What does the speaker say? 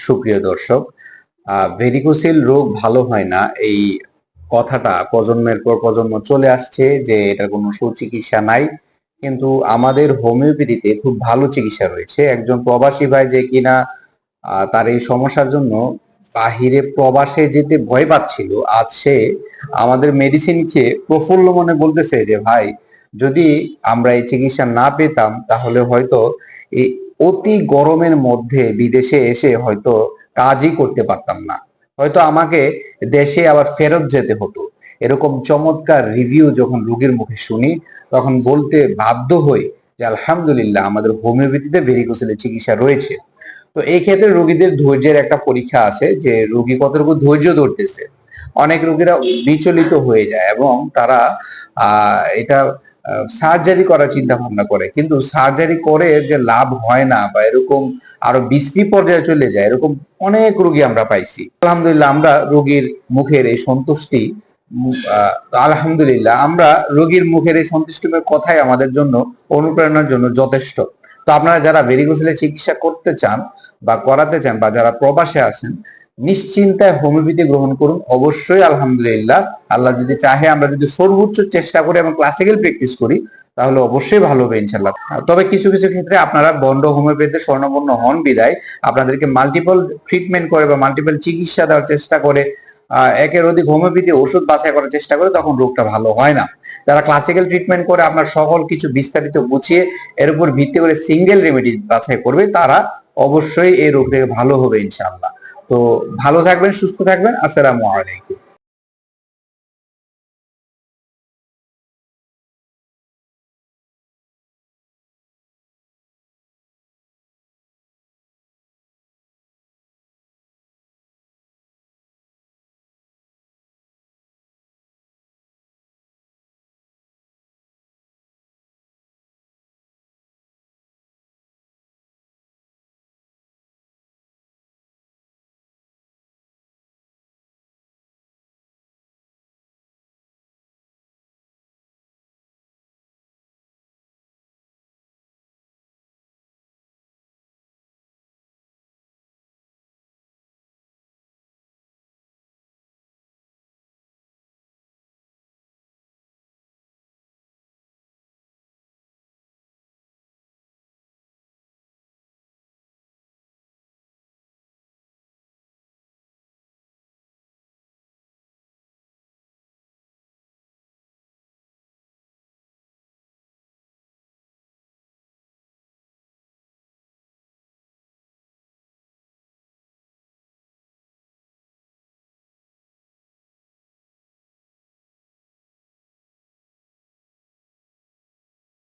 সুপ্রিয় দর্শক, ভেরিকোসিল রোগ ভালো হয় না এই কথাটা প্রজন্মের পর প্রজন্ম চলে আসছে যে এটার কোনো সুচিকিৎসা নাই। কিন্তু আমাদের হোমিওপ্যাথিতে খুব ভালো চিকিৎসা রয়েছে। একজন প্রবাসী ভাই যে কিনা তার এই সমস্যার জন্য বাহিরে প্রবাসে যেতে ভয় পাচ্ছিল, আজ সে আমাদের মেডিসিন খেয়ে প্রফুল্ল মনে বলতেছে যে ভাই, যদি আমরা এই চিকিৎসা না পেতাম তাহলে হয়তো এই অতি গরমের মধ্যে বিদেশে এসে হয়তো কাজই করতে পারতাম না, হয়তো আমাকে দেশে আবার ফেরত যেতে হতো। এরকম চমৎকার রিভিউ যখন রোগীর মুখে শুনি, তখন বলতে বাধ্য হই যে আলহামদুলিল্লাহ আমাদের হোমিওপ্যাথিতে ভেরিকোসেলের চিকিৎসা রয়েছে। তো এই ক্ষেত্রে রোগীদের ধৈর্যের একটা পরীক্ষা আছে যে রোগী কতটুকু ধৈর্য ধরতেছে। অনেক রোগীরা বিচলিত হয়ে যায় এবং তারা এটা সার্জারি করার চিন্তা ভাবনা করে, কিন্তু সার্জারি করে যে লাভ হয় না বা এরকম আরো বিশ্রী পর্যায়ে চলে যায়, এরকম অনেক রোগী আমরা পাইছি। আলহামদুলিল্লাহ আমরা রোগীর মুখের এই সন্তুষ্টি আলহামদুলিল্লাহ আমরা রোগীর মুখের এই সন্তুষ্টিময় কথাই আমাদের জন্য অনুপ্রেরণার জন্য যথেষ্ট। তো আপনারা যারা ভেরিকোসেলের চিকিৎসা করতে চান বা করাতে চান বা যারা প্রবাসে আসেন, নিশ্চিন্তায় হোমিওপ্যাথি গ্রহণ করুন। অবশ্যই আলহামদুলিল্লাহ, আল্লাহ যদি চাহে, আমরা যদি সর্বোচ্চ চেষ্টা করি এবং ক্লাসিক্যাল প্র্যাকটিস করি, তাহলে অবশ্যই ভালো হবে ইনশাল্লাহ। তবে কিছু কিছু ক্ষেত্রে আপনারা বন্ড হোমিওপ্যাথিতে স্বর্ণপন্ন হন বিদায় আপনাদেরকে মাল্টিপল ট্রিটমেন্ট করে বা মাল্টিপল চিকিৎসা দেওয়ার চেষ্টা করে, একের অধিক হোমিওপ্যাথি ওষুধ বাছাই করার চেষ্টা করে, তখন রোগটা ভালো হয় না। যারা ক্লাসিক্যাল ট্রিটমেন্ট করে আপনার সকল কিছু বিস্তারিত গুছিয়ে এর উপর ভিত্তি করে সিঙ্গেল রেমেডি বাছাই করবে, তারা অবশ্যই এই রোগ থেকে ভালো হবে ইনশাআল্লাহ। তো ভালো থাকবেন, সুস্থ থাকবেন। আসসালামু আলাইকুম।